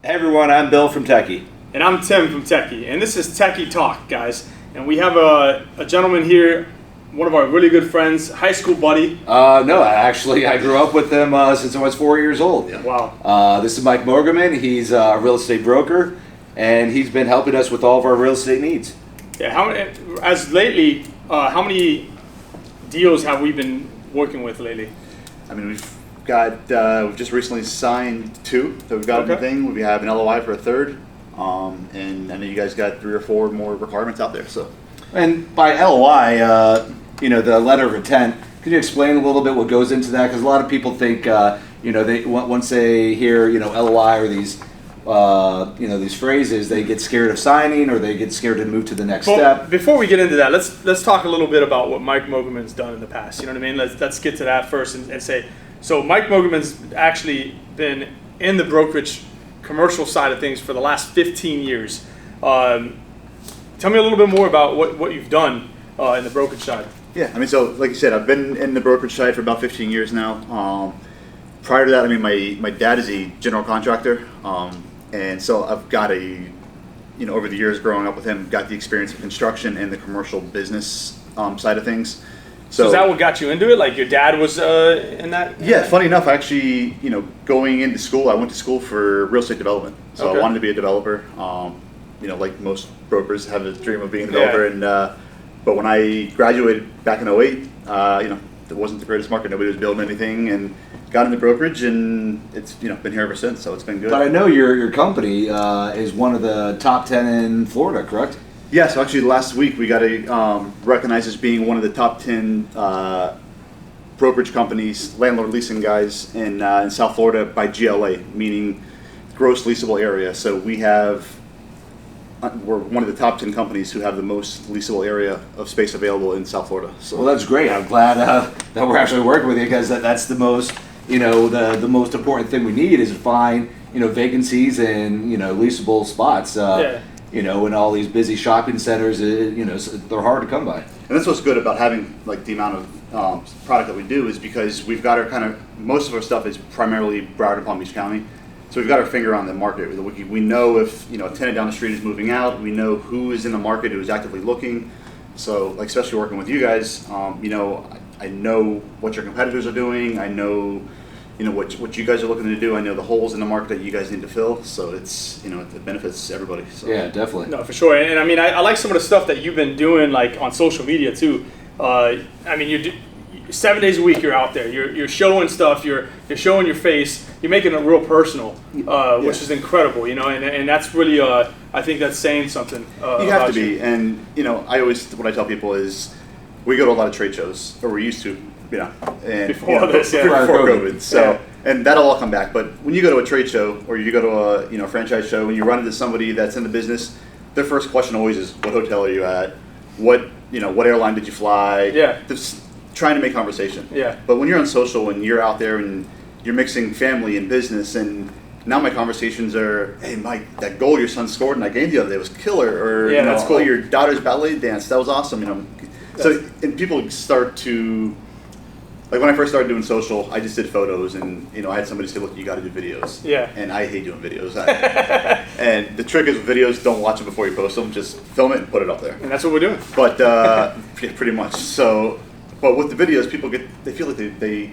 Hey everyone, I'm Bill from Techy. And I'm Tim from Techy. And this is Techy Talk, guys. And we have a gentleman here, one of our really good friends, high school buddy. No, I grew up with him since I was 4 years old. Yeah. Wow. This is Mike Mogerman. He's a real estate broker, and he's been helping us with all of our real estate needs. Yeah. How many deals have we been working with lately? I mean, we've just recently signed 2 that we've got Okay. everything. We have an LOI for a 3rd, and I know you guys got 3 or 4 more requirements out there. So, And by LOI, the letter of intent. Can you explain a little bit what goes into that? Because a lot of people think, they once they hear, LOI or these, these phrases, they get scared of signing or they get scared to move to the next step. Before we get into that, let's talk a little bit about what Mike Mogerman's done in the past. You know what I mean? Let's get to that first and say. So Mike Mogerman's actually been in the brokerage commercial side of things for the last 15 years. Tell me a little bit more about what you've done in the brokerage side. yeah, I mean, so like you said, I've been in the brokerage side for about 15 years now. Prior to that, I mean, my dad is a general contractor, and so I've got over the years growing up with him, got the experience of construction and the commercial business side of things. So is that what got you into it? Like your dad was in that? Yeah, funny enough, actually, going into school, I went to school for real estate development. So Okay. I wanted to be a developer. Like most brokers have a dream of being a developer. Yeah. And but when I graduated back in 08, it wasn't the greatest market. Nobody was building anything, and got into brokerage, and it's been here ever since. So it's been good. But I know your company is one of the top 10 in Florida, correct? Yeah, so actually last week we got recognized as being one of the top 10 brokerage companies, landlord leasing guys in South Florida by GLA, meaning gross leasable area. So we're one of the top 10 companies who have the most leasable area of space available in South Florida. So Well, that's great. I'm glad that we're actually working with you because that's the most, the most important thing we need is to find, vacancies and, leasable spots. In all these busy shopping centers, they're hard to come by. And that's what's good about having like the amount of product that we do is because we've got most of our stuff is primarily Broward and Palm Beach County. So we've got our finger on the market. We know if a tenant down the street is moving out. We know who is in the market, who is actively looking. So like especially working with you guys, I know what your competitors are doing. I know what you guys are looking to do. I know the holes in the market that you guys need to fill. So it's it benefits everybody. So. Yeah, definitely. No, for sure. And I mean, I like some of the stuff that you've been doing, like on social media too. I mean, you 7 days a week you're out there. You're showing stuff. You're showing your face. You're making it real personal, which is incredible. And that's really I think that's saying something. You have to be. And what I tell people is, we go to a lot of trade shows, or we used to. And Before COVID. So, and that'll all come back. But when you go to a trade show or you go to a franchise show and you run into somebody that's in the business, their first question always is, "What hotel are you at? What airline did you fly?" Yeah. Just trying to make conversation. Yeah. But when you're on social and you're out there and you're mixing family and business, and now my conversations are, "Hey, Mike, that goal your son scored in that game the other day was killer," or that's cool. "Oh, your daughter's ballet dance, that was awesome." So and people start to. Like when I first started doing social, I just did photos, and I had somebody say, "Look, you got to do videos." Yeah. And I hate doing videos. And the trick is with videos, don't watch them before you post them. Just film it and put it up there. And that's what we're doing. But yeah, pretty much. So, but with the videos, people they feel like they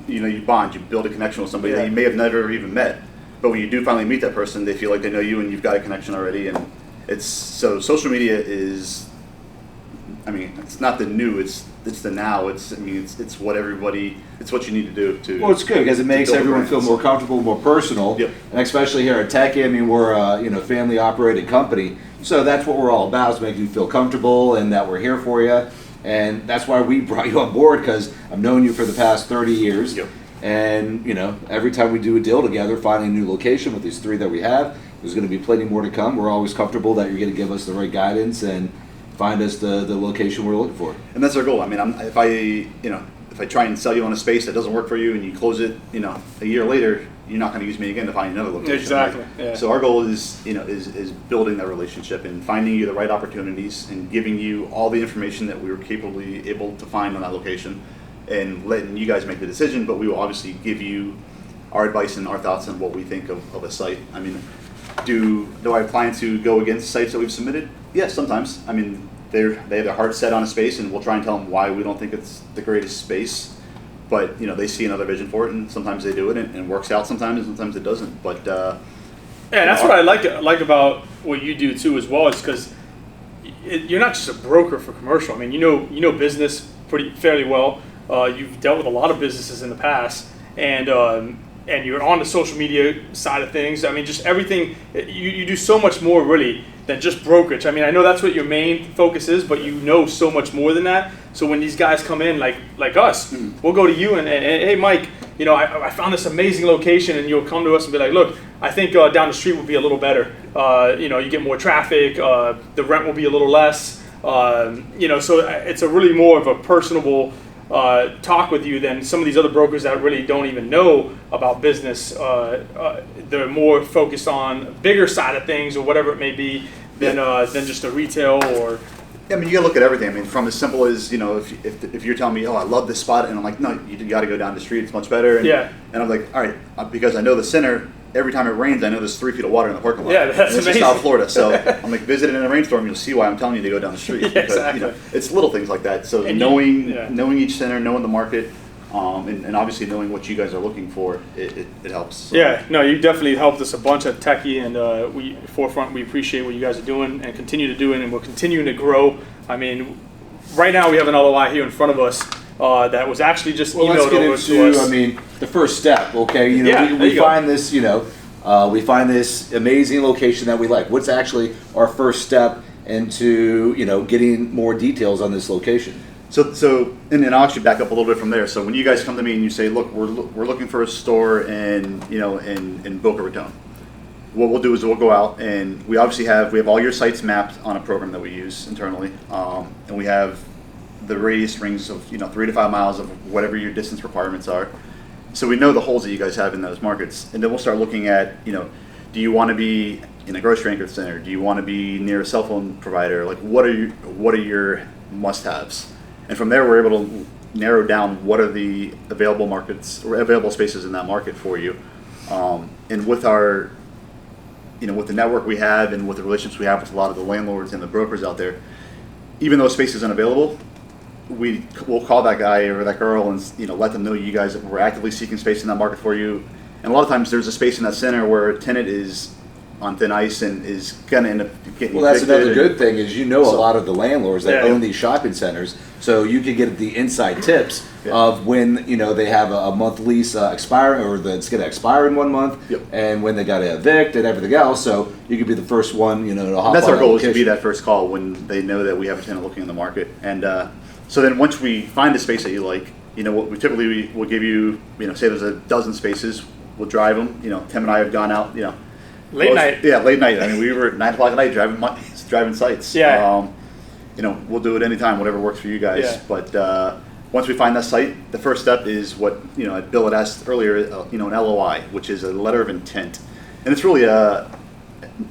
you bond, you build a connection with somebody that you may have never even met. But when you do finally meet that person, they feel like they know you, and you've got a connection already. And social media is. I mean, it's not the new. It's the now. It's what everybody. It's what you need to do to. Well, it's good because it makes everyone feel more comfortable, more personal. Yep. And especially here at Techy, I mean, we're a family operated company, so that's what we're all about, is making you feel comfortable and that we're here for you. And that's why we brought you on board, because I've known you for the past 30 years. Yep. And every time we do a deal together, finding a new location with these 3 that we have, there's going to be plenty more to come. We're always comfortable that you're going to give us the right guidance and find us the location we're looking for. And that's our goal. I mean, if I try and sell you on a space that doesn't work for you and you close it, a year later, you're not going to use me again to find another location. Exactly. Right? Yeah. So our goal is building that relationship and finding you the right opportunities and giving you all the information that we were capably able to find on that location, and letting you guys make the decision. But we will obviously give you our advice and our thoughts on what we think of a site. I mean, Do I have clients who go against sites that we've submitted? Yes, sometimes. I mean, they have their heart set on a space, and we'll try and tell them why we don't think it's the greatest space. But they see another vision for it, and sometimes they do it, and it works out sometimes, and sometimes it doesn't. But yeah, that's what I like about what you do too, as well, is because you're not just a broker for commercial. I mean, you know business fairly well. You've dealt with a lot of businesses in the past, and you're on the social media side of things. I mean, just everything. You do so much more really than just brokerage. I mean, I know that's what your main focus is, but you know so much more than that. So when these guys come in, like us, we'll go to you and hey, Mike, I found this amazing location, and you'll come to us and be like, look, I think down the street would be a little better. You get more traffic. The rent will be a little less. So it's a really more of a personable talk with you than some of these other brokers that really don't even know about business. They're more focused on bigger side of things or whatever it may be than just a retail or. I mean, you gotta look at everything. I mean, from as simple as if you're telling me, oh, I love this spot, and I'm like, no, you got to go down the street. It's much better. And I'm like, all right, because I know the center. Every time it rains, I know there's 3 feet of water in the parking lot. Yeah, that's amazing. It's South Florida, so I'm like, visit it in a rainstorm, you'll see why I'm telling you to go down the street. Yeah, exactly. It's little things like that. So and knowing each center, knowing the market, and obviously knowing what you guys are looking for, it helps. So. Yeah, no, you definitely helped us a bunch at Techy, and Forefront, we appreciate what you guys are doing and continue to do it, and we're continuing to grow. I mean, right now we have an LOI here in front of us that was actually just emailed over to us. I mean, the first step, okay? We find this, we find this amazing location that we like. What's actually our first step into, getting more details on this location? So, and then I'll actually back up a little bit from there. So when you guys come to me and you say, look, we're looking for a store in Boca Raton. What we'll do is we'll go out, and we obviously have all your sites mapped on a program that we use internally, and we have the radius rings of 3 to 5 miles of whatever your distance requirements are. So we know the holes that you guys have in those markets, and then we'll start looking at do you want to be in a grocery anchored center? Do you want to be near a cell phone provider? Like what are your must-haves? And from there we're able to narrow down what are the available markets or available spaces in that market for you. And with our with the network we have and with the relationships we have with a lot of the landlords and the brokers out there, even though space is unavailable, we'll call that guy or that girl and let them know you guys that we're actively seeking space in that market for you. And a lot of times there's a space in that center where a tenant is on thin ice and is gonna end up getting Well, that's evicted. another good thing is a lot of the landlords that own these shopping centers, so you can get the inside tips of when they have a month lease expiring or that's going to expire in 1 month, and when they got to evict and everything else. So you could be the first one to hop on. That's our goal, is to be that first call when they know that we have a tenant looking in the market. And so then once we find a space that you like, what we typically will give you, say there's a dozen spaces, we'll drive them. Tim and I have gone out, late night. Yeah, late night. I mean, we were at 9 o'clock at night driving sites. Yeah. We'll do it anytime, whatever works for you guys. Yeah. But once we find that site, the first step is what Bill had asked earlier. An LOI, which is a letter of intent, and it's really a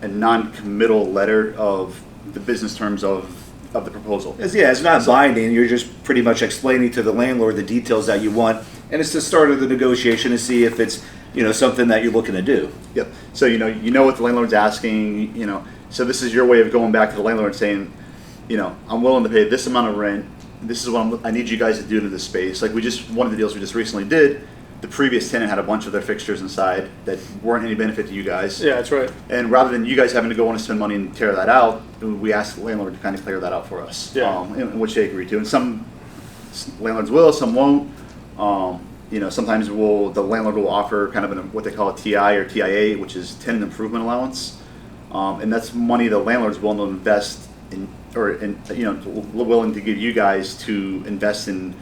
non-committal letter of the business terms of the proposal. It's not binding. You're just pretty much explaining to the landlord the details that you want, and it's the start of the negotiation to see if it's something that you're looking to do. Yep. So you know what the landlord's asking. So this is your way of going back to the landlord and saying, I'm willing to pay this amount of rent. This is what I need you guys to do to this space. Like one of the deals we just recently did, the previous tenant had a bunch of their fixtures inside that weren't any benefit to you guys. Yeah, that's right. And rather than you guys having to go and spend money and tear that out, we asked the landlord to kind of clear that out for us. Yeah. In which they agreed to. And some landlords will, some won't. Sometimes the landlord will offer kind of what they call a TI or TIA, which is tenant improvement allowance, and that's money the landlord's willing to invest in, or willing to give you guys to invest in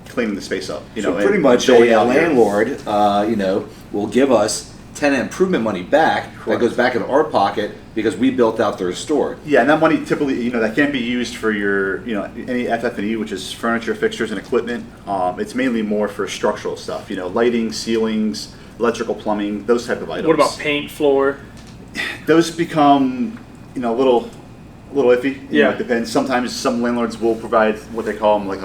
cleaning the space up. So pretty much a landlord, will give us tenant improvement money back. Correct. That goes back in our pocket because we built out their store. Yeah, and that money typically, that can't be used for your, any FF&E, which is furniture, fixtures, and equipment. It's mainly more for structural stuff, lighting, ceilings, electrical, plumbing, those type of items. What about paint, floor? Those become, a little iffy. Yeah. It depends. Sometimes some landlords will provide what they call them like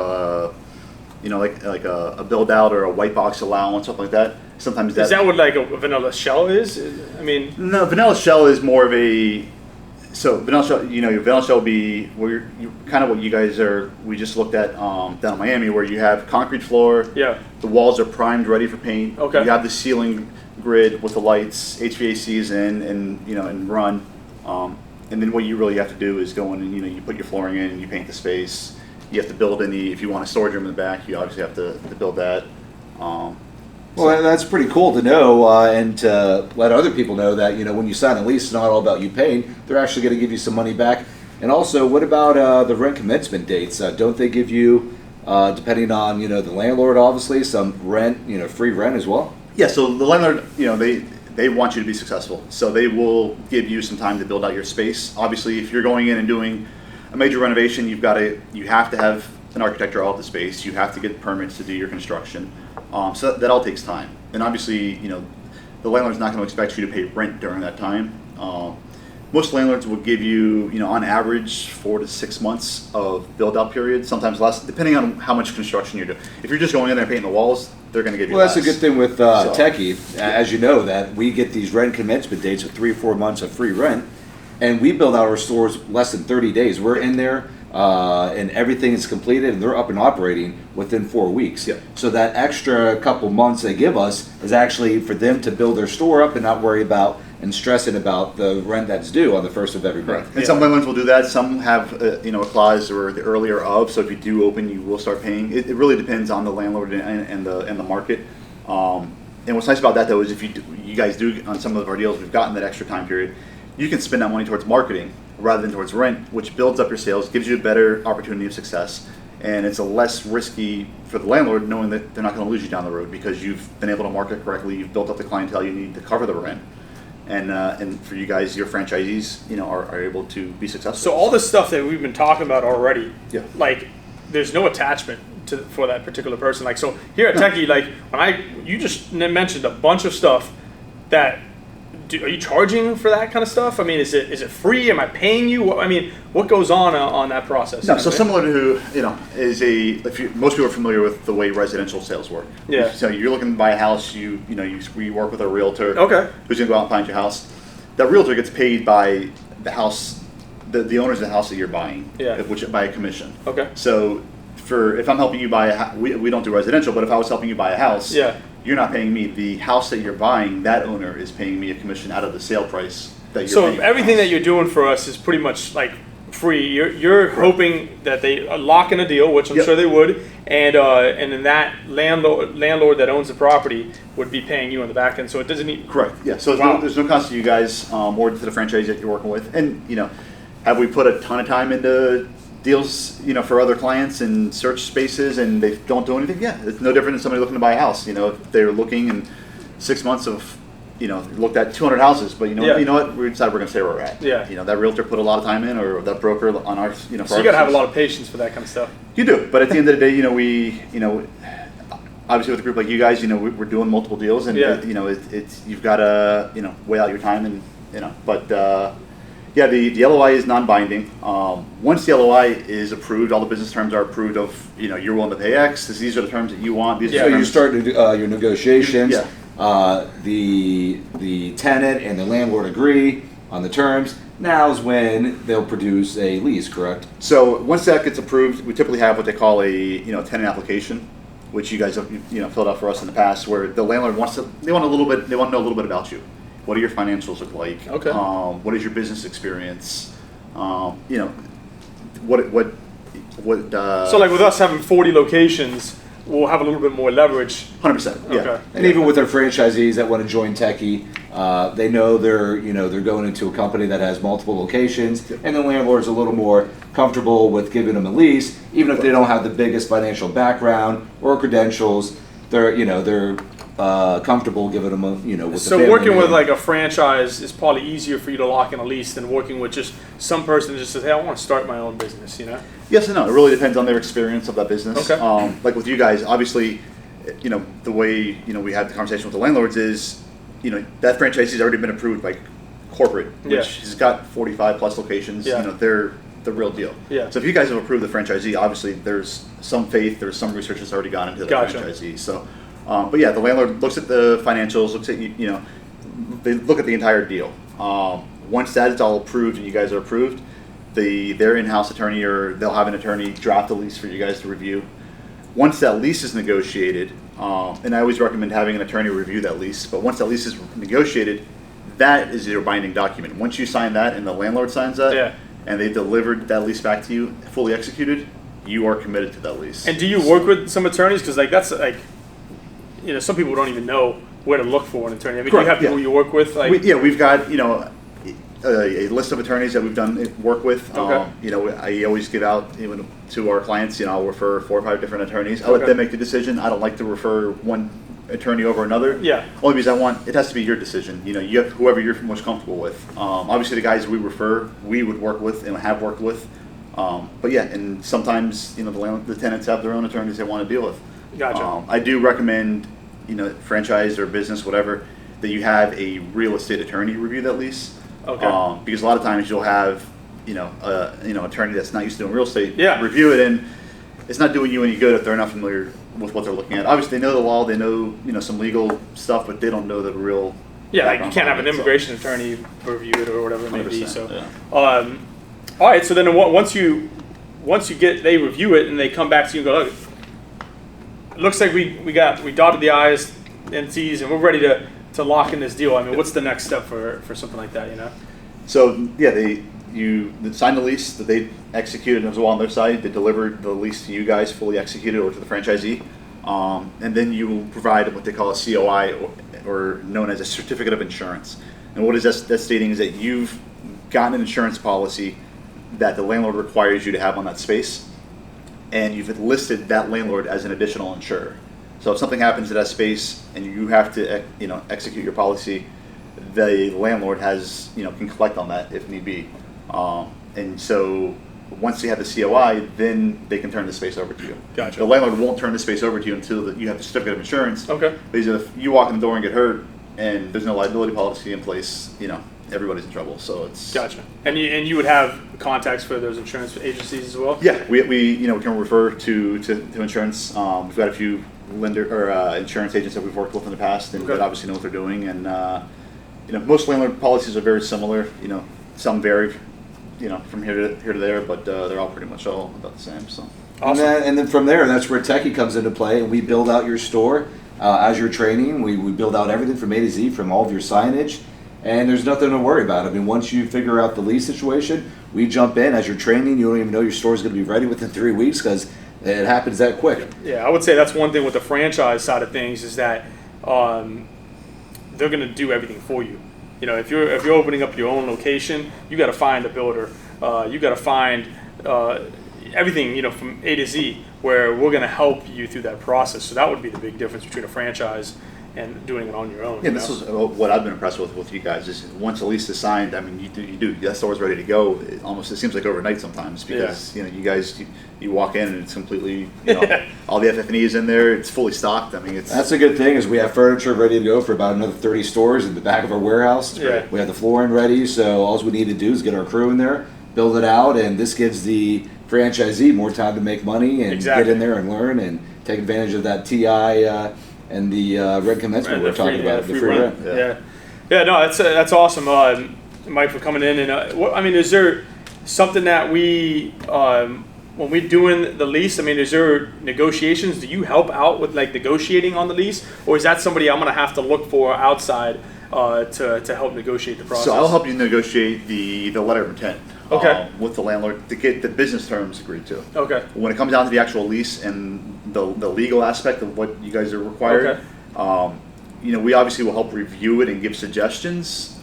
like a build out or a white box allowance, something like that. Sometimes Is that what like a vanilla shell is? I mean, no, vanilla shell is more of a. So vanilla shell, your vanilla shell will be where you kind of what you guys are. We just looked at down in Miami, where you have concrete floor. yeah. The walls are primed, ready for paint. Okay. You have the ceiling grid with the lights, HVACs in, and run. And then what you really have to do is go in and you put your flooring in, and you paint the space. You have to build if you want a storage room in the back, you obviously have to build that. Well, that's pretty cool to know, and to let other people know that when you sign a lease, it's not all about you paying. They're actually going to give you some money back. And also, what about the rent commencement dates? Don't they give you, depending on the landlord, obviously, some rent, free rent as well? Yeah. So the landlord, they want you to be successful, so they will give you some time to build out your space. Obviously, if you're going in and doing a major renovation, you have to have an architect draw out the space. You have to get permits to do your construction. So that all takes time. And obviously, the landlord's not going to expect you to pay rent during that time. Most landlords will give you, on average, 4 to 6 months of build-out period, sometimes less, depending on how much construction you're doing. If you're just going in there and painting the walls, they're going to give you Well, that's less. a good thing with Techy, as you know, that we get these rent commencement dates with 3 or 4 months of free rent, and we build out our stores less than 30 days. We're in there, and everything is completed, and they're up and operating within 4 weeks. Yep. So that extra couple months they give us is actually for them to build their store up and not worry about and stressing about the rent that's due on the first of every month. And some landlords will do that. Some have a clause or the earlier of. So if you do open, you will start paying. It really depends on the landlord and the market. And what's nice about that though is if you guys do on some of our deals, we've gotten that extra time period. You can spend that money towards marketing rather than towards rent, which builds up your sales, gives you a better opportunity of success, and it's a less risky for the landlord knowing that they're not going to lose you down the road because you've been able to market correctly. You've built up the clientele you need to cover the rent. And for you guys, your franchisees, are able to be successful. So all this stuff that we've been talking about already, Yeah. like there's no attachment for that particular person. Like so here at Techy, like you just mentioned a bunch of stuff that. Are you charging for that kind of stuff? I mean, is it free? Am I paying you? What goes on that process? No, so similar to most people are familiar with the way residential sales work. Yeah. So you're looking to buy a house, you work with a realtor. Okay. Who's gonna go out and find your house? That realtor gets paid by the house, the owners of the house that you're buying. Yeah. Which by a commission. Okay. So if I'm helping you buy we don't do residential, but if I was helping you buy a house. Yeah. You're not paying me. The house that you're buying, that owner is paying me a commission out of the sale price that you're paying. So everything that you're doing for us is pretty much like free. You're hoping that they lock in a deal, which I'm Yep. sure they would, and then that landlord that owns the property would be paying you on the back end. So it doesn't need. Correct. Yeah. So Wow. there's no cost to you guys or to the franchise that you're working with. And have we put a ton of time into deals, for other clients and search spaces, and they don't do anything? Yeah, it's no different than somebody looking to buy a house. If they're looking in 6 months of, looked at 200 houses, but Yeah. you know what, we decided we're going to stay where we're at. Yeah. That realtor put a lot of time in, or that broker on our, for So our you got to have a business. lot of patience for that kind of stuff. You do, but at the end of the day, we, obviously with a group like you guys, we're doing multiple deals, and Yeah. it's you've got to, weigh out your time, and but. Yeah, the LOI is non-binding. Once the LOI is approved, all the business terms are approved of, you're willing to pay X, these are the terms that you want. These are So the you terms. start your negotiations. Yeah. The tenant and the landlord agree on the terms. Now is when they'll produce a lease, correct? So once that gets approved, we typically have what they call a tenant application, which you guys have filled out for us in the past, where the landlord they want to know a little bit about you. What do your financials look like? Okay. What is your business experience? What So like with us having 40 locations, we'll have a little bit more leverage. 100%. Yeah. Okay. And even with our franchisees that want to join Techy, they know they're going into a company that has multiple locations, and the landlord's a little more comfortable with giving them a lease, even if they don't have the biggest financial background or credentials. They're comfortable giving them with the So family working with name. like a franchise is probably easier for you to lock in a lease than working with just some person that just says, hey, I want to start my own business, Yes and no. It really depends on their experience of that business. Okay. Like with you guys, obviously, the way we had the conversation with the landlords is, that franchisee's already been approved by corporate, which Yeah. has got 45 plus locations. Yeah. They're the real deal. Yeah. So if you guys have approved the franchisee, obviously there's some faith, there's some research that's already gone into the Gotcha. franchisee. So, but yeah, the landlord looks at the financials, looks at they look at the entire deal. Once that is all approved and you guys are approved, their in-house attorney or they'll have an attorney draft a lease for you guys to review. Once that lease is negotiated, and I always recommend having an attorney review that lease, but once that lease is negotiated, that is your binding document. Once you sign that and the landlord signs that, and they delivered that lease back to you, fully executed, you are committed to that lease. And do you work with some attorneys? Because like that's like, some people don't even know where to look for an attorney. I mean, do you have people you work with? Like, we've got a list of attorneys that we've done work with. Okay. I always give out to our clients. I'll refer 4 or 5 different attorneys. I let them make the decision. I don't like to refer one attorney over another. Yeah. Only because it has to be your decision. You have whoever you're most comfortable with. Obviously, the guys we refer, we would work with and have worked with. But yeah, and sometimes the tenants have their own attorneys they want to deal with. Gotcha. I do recommend franchise or business, whatever, that you have a real estate attorney review that lease. Okay. Because a lot of times you'll have, attorney that's not used to doing real estate review it, and it's not doing you any good if they're not familiar with what they're looking at. Obviously, they know the law, they know some legal stuff, but they don't know the real. Yeah, like you can't have an immigration attorney review it or whatever it may be. So, yeah. All right. So then once they review it and they come back to you and go, look, it looks like we dotted the I's and T's and we're ready to lock in this deal. I mean, what's the next step for something like that, So, yeah, they signed the lease that they executed as well on their side. They delivered the lease to you guys fully executed or to the franchisee. And then you will provide what they call a COI or known as a certificate of insurance. And what is that stating is that you've gotten an insurance policy that the landlord requires you to have on that space. And you've listed that landlord as an additional insurer. So if something happens to that space and you have to, execute your policy, the landlord can collect on that if need be. And so once they have the COI, then they can turn the space over to you. Gotcha. The landlord won't turn the space over to you until you have the certificate of insurance. Okay. Because if you walk in the door and get hurt and there's no liability policy in place, everybody's in trouble. So it's gotcha. And you would have contacts for those insurance agencies as well? Yeah, we can refer to insurance. We've got a few insurance agents that we've worked with in the past and that obviously know what they're doing. And most landlord policies are very similar. Some vary, from here to there, but they're all pretty much all about the same. So awesome. And then from there, that's where Techy comes into play, and we build out your store as you're training. We build out everything from A to Z, from all of your signage. And there's nothing to worry about. I mean, once you figure out the lease situation, we jump in as you're training. You don't even know your store is going to be ready within 3 weeks because it happens that quick. Yeah, I would say that's one thing with the franchise side of things is that they're going to do everything for you. If you're opening up your own location, you got to find a builder. You got to find everything, from A to Z, where we're going to help you through that process. So that would be the big difference between a franchise and doing it on your own. Yeah, this is what I've been impressed with you guys. Is once a lease is signed, I mean, you do that store's ready to go. It seems like overnight sometimes because you guys you walk in and it's completely all the FF&E is in there. It's fully stocked. I mean, that's a good thing is we have furniture ready to go for about another 30 stores in the back of our warehouse. Yeah. We have the flooring ready, so all we need to do is get our crew in there, build it out, and this gives the franchisee more time to make money and get in there and learn and take advantage of that TI. And the rent commencement we're talking about, the free rent. Yeah. No, that's awesome, Mike, for coming in. And is there something that we, when we're doing the lease, is there negotiations? Do you help out with negotiating on the lease, or is that somebody I'm going to have to look for outside to help negotiate the process? So I'll help you negotiate the letter of intent. Okay. With the landlord to get the business terms agreed to. Okay. When it comes down to the actual lease and the legal aspect of what you guys are required, we obviously will help review it and give suggestions,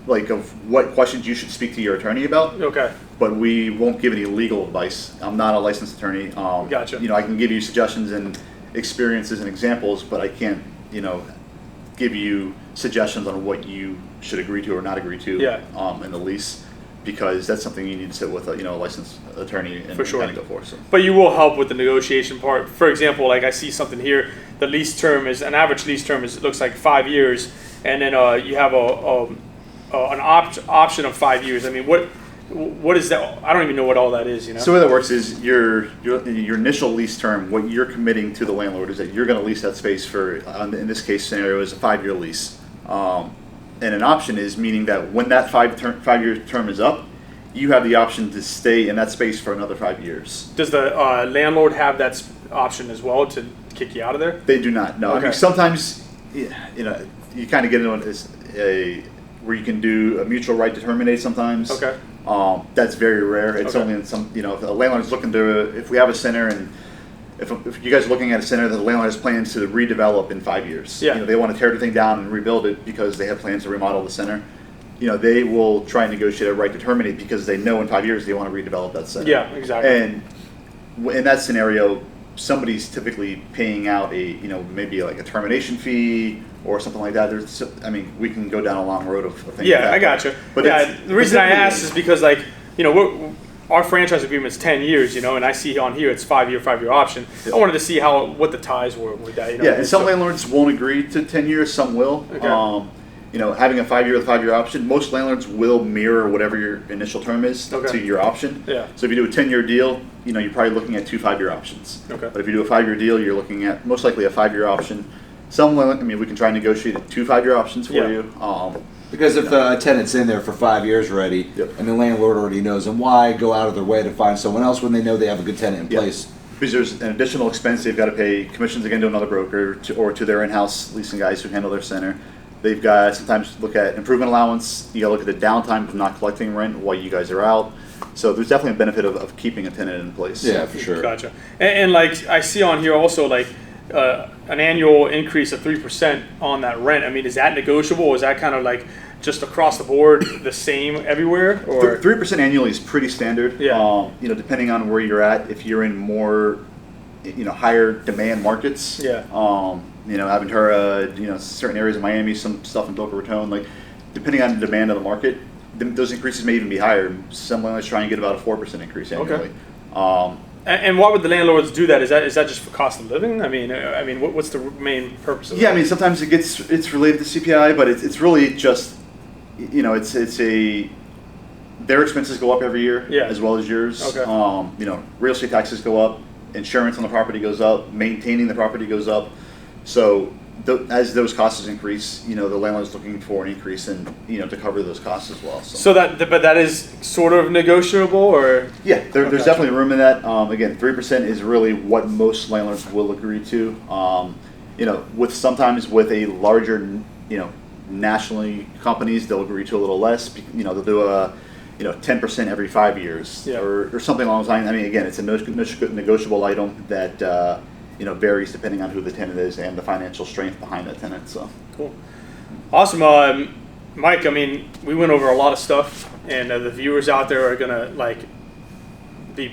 of what questions you should speak to your attorney about. Okay. But we won't give any legal advice. I'm not a licensed attorney. Gotcha. I can give you suggestions and experiences and examples, but I can't, give you suggestions on what you should agree to or not agree to in the lease. Because that's something you need to sit with a licensed attorney and kind of go for. So. But you will help with the negotiation part. For example, I see something here. The lease term is an average lease term is it looks like 5 years, and then you have an option of 5 years. what is that? I don't even know what all that is, you know? So the way that works is your initial lease term, what you're committing to the landlord is that you're going to lease that space for, in this case scenario, is a 5-year lease. And an option is meaning that when that 5-year term is up, you have the option to stay in that space for another 5 years. Does the landlord have that option as well to kick you out of there? They do not. No. Okay. I mean, sometimes, you know, you kind of get into where you can do a mutual right to terminate sometimes. Okay. That's very rare. It's Okay. only in some, you know, if a landlord is looking to, if we have a center and if you guys are looking at a center that the landlord has plans to redevelop in 5 years, Yeah. you know, they want to tear everything down and rebuild it because they have plans to remodel the center. You know, they will try and negotiate a right to terminate because they know in 5 years they want to redevelop that center. Yeah, exactly. And in that scenario, somebody's typically paying out you know, maybe like a termination fee or something like that. I mean, we can go down a long road of things. Yeah, like that. I gotcha. But yeah, the reason I typically- asked is because, like, you know, our franchise agreement's 10 years, you know, and I see on here it's 5-year option. Yeah. I wanted to see what the ties were with that. You know? Yeah, and some landlords won't agree to 10 years, some will. Okay. You know, having a 5-year with a 5-year option, most landlords will mirror whatever your initial term is Okay. to your option. Yeah. So if you do a 10-year deal, you know, you're probably looking at 2 5-year options. Okay. But if you do a 5-year deal, you're looking at most likely a 5-year option. I mean, we can try and negotiate 2 5-year options for Yeah. you. Because if a tenant's in there for 5 years already, Yep. and the landlord already knows them, why go out of their way to find someone else when they know they have a good tenant in Yeah. place? Because there's an additional expense, they've got to pay commissions again to another broker or to their in-house leasing guys who handle their center. They've got sometimes look at improvement allowance. You got to look at the downtime of not collecting rent while you guys are out. So there's definitely a benefit of keeping a tenant in place. Yeah, for sure. Gotcha. And like I see on here also, like an annual increase of 3% on that rent. I mean, is that negotiable, or is that kind of like just across the board the same everywhere? Or 3% annually is pretty standard. Yeah. You know, depending on where you're at, if you're in more, you know, higher demand markets. Yeah. You know, Aventura, you know, certain areas of Miami, some stuff in Boca Raton, like depending on the demand of the market, those increases may even be higher. Some landlords try and get about a 4% increase annually. Okay. And why would the landlords do that? Is that just for cost of living? I mean, what's the main purpose of that? Yeah, I mean, sometimes it's related to CPI, but it's really just, you know, their expenses go up every year, Yeah. as well as yours. Okay. You know, real estate taxes go up, insurance on the property goes up, maintaining the property goes up. So as those costs increase, you know, the landlord's looking for an increase in, you know, to cover those costs as well. So but that is sort of negotiable, or Yeah, there's Okay. definitely room in that. Again, 3% is really what most landlords will agree to. You know, sometimes with a larger, you know, nationally companies, they'll agree to a little less. You know, they'll do a, you know, 10% every 5 years, Yeah. or something along those lines. I mean, again, it's a negotiable item that you know, varies depending on who the tenant is and the financial strength behind that tenant. So cool, awesome. Mike, I mean, we went over a lot of stuff, and the viewers out there are gonna like be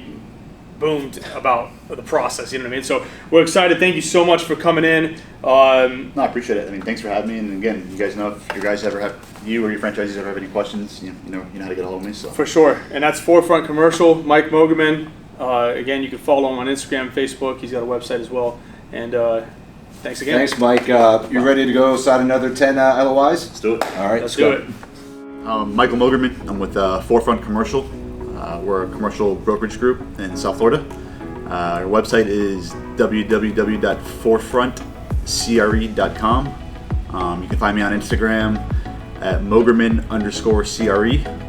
boomed about the process. You know what I mean? So we're excited. Thank you so much for coming in. no, I appreciate it. I mean, thanks for having me. And again, you guys know if you or your franchisees ever have any questions, you know how to get a hold of me. So For sure. And that's Forefront Commercial, Mike Mogerman. Again, you can follow him on Instagram, Facebook. He's got a website as well. And thanks again. Thanks, Mike. You ready to go sign another 10 LOIs? let's do it. All right, Let's do it. Michael Mogerman. I'm with Forefront Commercial. We're a commercial brokerage group in South Florida. Our website is www.forefrontcre.com. You can find me on Instagram at Mogerman_CRE.